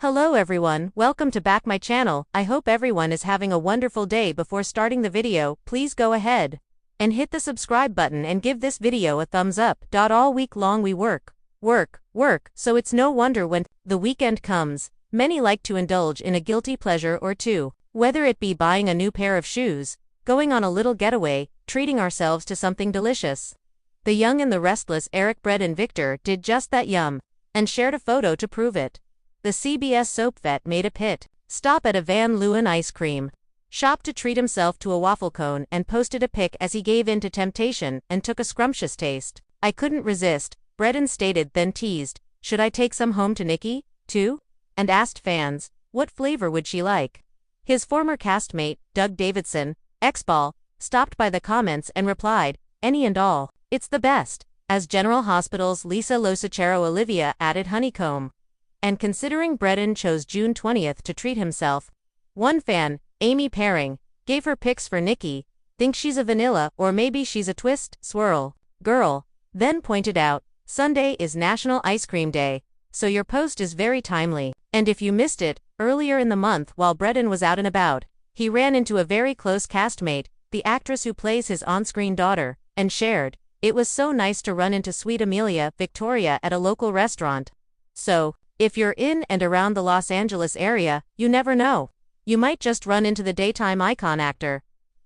Hello everyone, welcome to back my channel. I hope everyone is having a wonderful day. Before starting the video, please go ahead and hit the subscribe button and give this video a thumbs up. All week long we work, so it's no wonder when the weekend comes, many like to indulge in a guilty pleasure or two. Whether it be buying a new pair of shoes, going on a little getaway, treating ourselves to something delicious. The young and the restless Eric, Braeden, and Victor did just that, and shared a photo to prove it. The CBS soap vet made a pit stop at a Van Leeuwen ice cream shop to treat himself to a waffle cone and posted a pic as he gave in to temptation and took a scrumptious taste. "I couldn't resist," Braeden stated, then teased, "Should I take some home to Nikki, too?" and asked fans, what flavor would she like? His former castmate, Doug Davidson, ex-Ball, stopped by the comments and replied, "Any and all, it's the best." As General Hospital's Lisa Losachero Olivia added honeycomb. And considering Braeden chose June 20th to treat himself, one fan, Amy Paring, gave her pics for Nikki, think she's a vanilla or maybe she's a twist, swirl, girl, then pointed out, Sunday is National Ice Cream Day, so your post is very timely. And if you missed it, earlier in the month while Braeden was out and about, he ran into a very close castmate, the actress who plays his on-screen daughter, and shared, "It was so nice to run into sweet Amelia Victoria at a local restaurant." So, if you're in and around the Los Angeles area, you never know. You might just run into the daytime icon actor.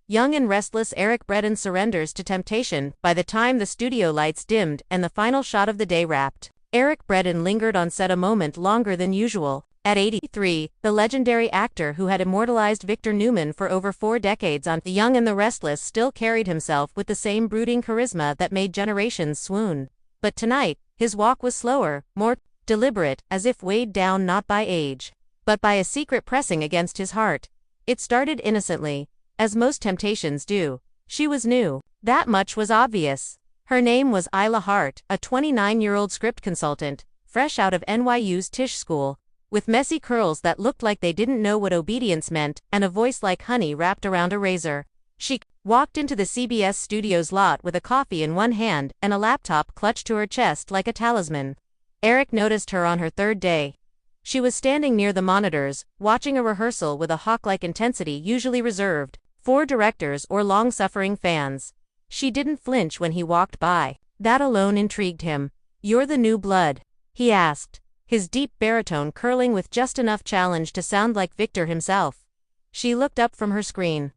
Young and restless Eric Braeden surrenders to temptation by the time the studio lights dimmed and the final shot of the day wrapped. Eric Braeden lingered on set a moment longer than usual. At 83, the legendary actor who had immortalized Victor Newman for over 4 decades on The Young and the Restless still carried himself with the same brooding charisma that made generations swoon. But tonight, his walk was slower, more deliberate, as if weighed down not by age, but by a secret pressing against his heart. It started innocently, as most temptations do. She was new. That much was obvious. Her name was Isla Hart, a 29-year-old script consultant, fresh out of NYU's Tisch School, with messy curls that looked like they didn't know what obedience meant, and a voice like honey wrapped around a razor. She walked into the CBS studios lot with a coffee in one hand and a laptop clutched to her chest like a talisman. Eric noticed her on her third day. She was standing near the monitors, watching a rehearsal with a hawk-like intensity usually reserved for directors or long-suffering fans. She didn't flinch when he walked by. That alone intrigued him. "You're the new blood?" he asked, his deep baritone curling with just enough challenge to sound like Victor himself. She looked up from her screen.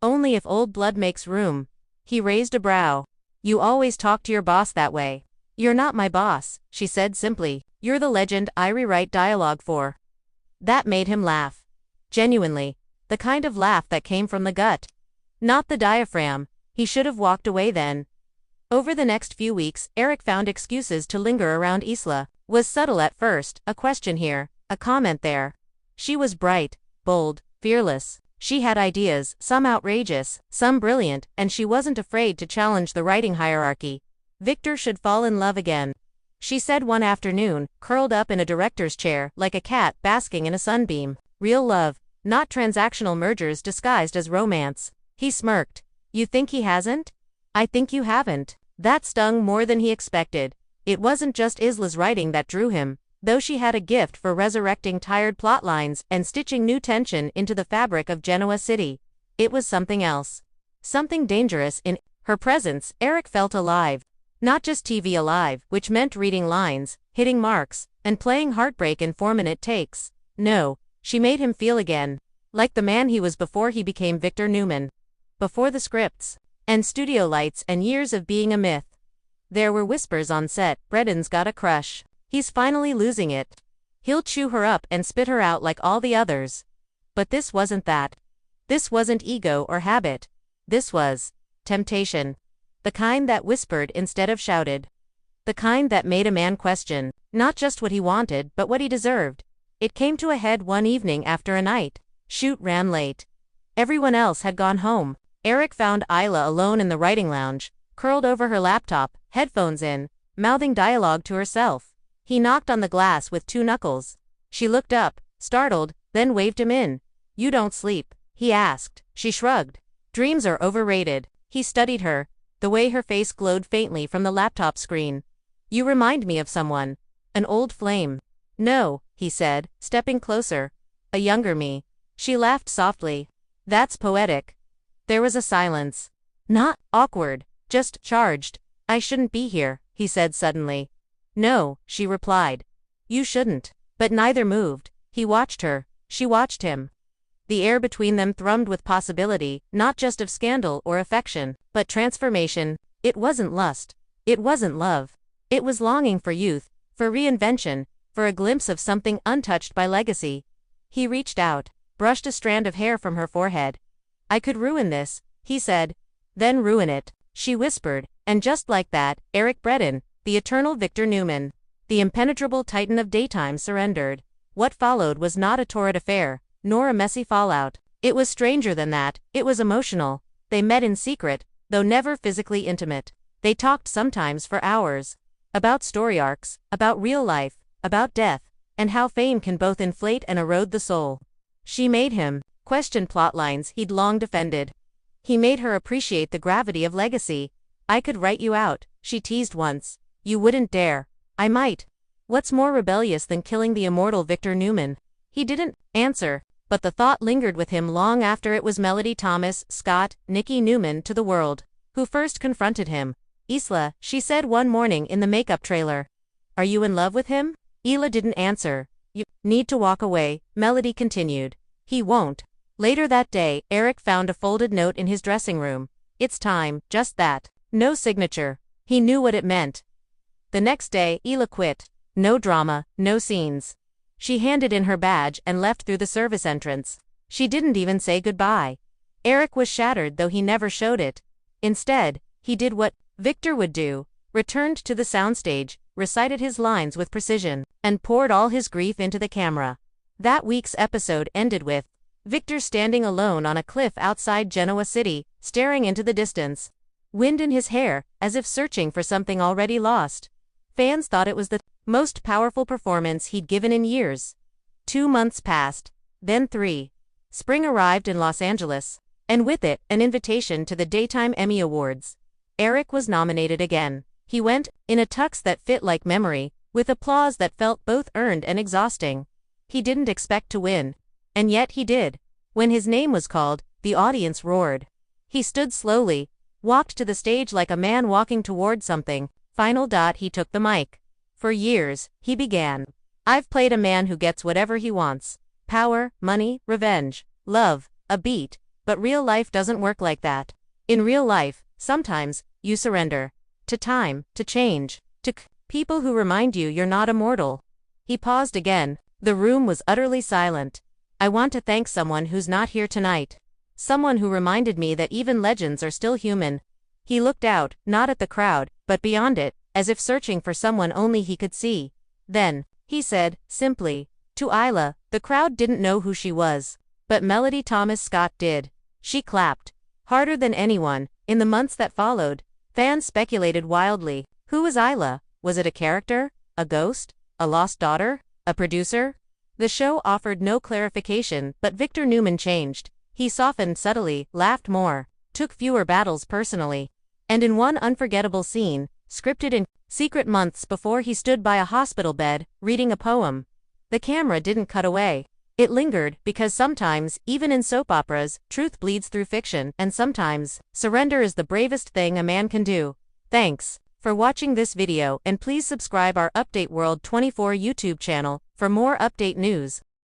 "Only if old blood makes room." He raised a brow. "You always talk to your boss that way." "You're not my boss," she said simply. "You're the legend I rewrite dialogue for." That made him laugh. Genuinely. The kind of laugh that came from the gut. Not the diaphragm. He should have walked away then. Over the next few weeks, Eric found excuses to linger around Isla. Was subtle at first, a question here, a comment there. She was bright, bold, fearless. She had ideas, some outrageous, some brilliant, and she wasn't afraid to challenge the writing hierarchy. Victor should fall in love again, she said one afternoon, curled up in a director's chair like a cat basking in a sunbeam. Real love, not transactional mergers disguised as romance. He smirked. "You think he hasn't? I think you haven't." That stung more than he expected. It wasn't just Isla's writing that drew him, though she had a gift for resurrecting tired plot lines and stitching new tension into the fabric of Genoa City. It was something else. Something dangerous in her presence. Eric felt alive. Not just TV alive, which meant reading lines, hitting marks, and playing heartbreak in 4-minute takes. No, she made him feel again. Like the man he was before he became Victor Newman. Before the scripts, and studio lights and years of being a myth. There were whispers on set, Braeden's got a crush. He's finally losing it. He'll chew her up and spit her out like all the others. But this wasn't that. This wasn't ego or habit. This was temptation. The kind that whispered instead of shouted. The kind that made a man question, not just what he wanted but what he deserved. It came to a head one evening after a night shoot ran late. Everyone else had gone home. Eric found Isla alone in the writing lounge, curled over her laptop, headphones in, mouthing dialogue to herself. He knocked on the glass with 2 knuckles. She looked up, startled, then waved him in. "You don't sleep?" he asked. She shrugged. "Dreams are overrated." He studied her, the way her face glowed faintly from the laptop screen. "You remind me of someone. An old flame." No, he said, stepping closer. A younger me. She laughed softly. That's poetic. There was a silence. Not awkward, just charged. I shouldn't be here, he said suddenly. No, she replied. You shouldn't. But neither moved. He watched her. She watched him. The air between them thrummed with possibility, not just of scandal or affection, but transformation. It wasn't lust. It wasn't love. It was longing for youth, for reinvention, for a glimpse of something untouched by legacy. He reached out, brushed a strand of hair from her forehead. I could ruin this, he said. Then ruin it, she whispered, and just like that, Eric Braeden, the eternal Victor Newman, the impenetrable titan of daytime, surrendered. What followed was not a torrid affair, nor a messy fallout. It was stranger than that, it was emotional. They met in secret, though never physically intimate. They talked sometimes for hours. About story arcs, about real life, about death, and how fame can both inflate and erode the soul. She made him question plotlines he'd long defended. He made her appreciate the gravity of legacy. I could write you out, she teased once. You wouldn't dare. I might. What's more rebellious than killing the immortal Victor Newman? He didn't answer, but the thought lingered with him long after it was Melody Thomas Scott, Nikki Newman to the world, who first confronted him. Isla, she said one morning in the makeup trailer. Are you in love with him? Isla didn't answer. You need to walk away, Melody continued. He won't. Later that day, Eric found a folded note in his dressing room. It's time, just that. No signature. He knew what it meant. The next day, Isla quit. No drama, no scenes. She handed in her badge and left through the service entrance. She didn't even say goodbye. Eric was shattered, though he never showed it. Instead, he did what Victor would do, returned to the soundstage, recited his lines with precision, and poured all his grief into the camera. That week's episode ended with Victor standing alone on a cliff outside Genoa City, staring into the distance. Wind in his hair, as if searching for something already lost. Fans thought it was the most powerful performance he'd given in years. 2 months passed, then 3. Spring arrived in Los Angeles, and with it, an invitation to the Daytime Emmy Awards. Eric was nominated again. He went, in a tux that fit like memory, with applause that felt both earned and exhausting. He didn't expect to win. And yet he did. When his name was called, the audience roared. He stood slowly, walked to the stage like a man walking toward something. He took the mic. For years, he began. I've played a man who gets whatever he wants. Power, money, revenge, love, a beat. But real life doesn't work like that. In real life, sometimes, you surrender. To time, to change, to people who remind you you're not immortal. He paused again. The room was utterly silent. I want to thank someone who's not here tonight. Someone who reminded me that even legends are still human. He looked out, not at the crowd, but beyond it, as if searching for someone only he could see. Then, he said, simply, to Isla. The crowd didn't know who she was. But Melody Thomas Scott did. She clapped. Harder than anyone. In the months that followed, fans speculated wildly. Who was Isla? Was it a character? A ghost? A lost daughter? A producer? The show offered no clarification, but Victor Newman changed. He softened subtly, laughed more, took fewer battles personally. And in one unforgettable scene, scripted in secret months before, he stood by a hospital bed, reading a poem. The camera didn't cut away. It lingered, because sometimes, even in soap operas, truth bleeds through fiction, and sometimes, surrender is the bravest thing a man can do. Thanks for watching this video, and please subscribe our Update World 24 YouTube channel for more update news.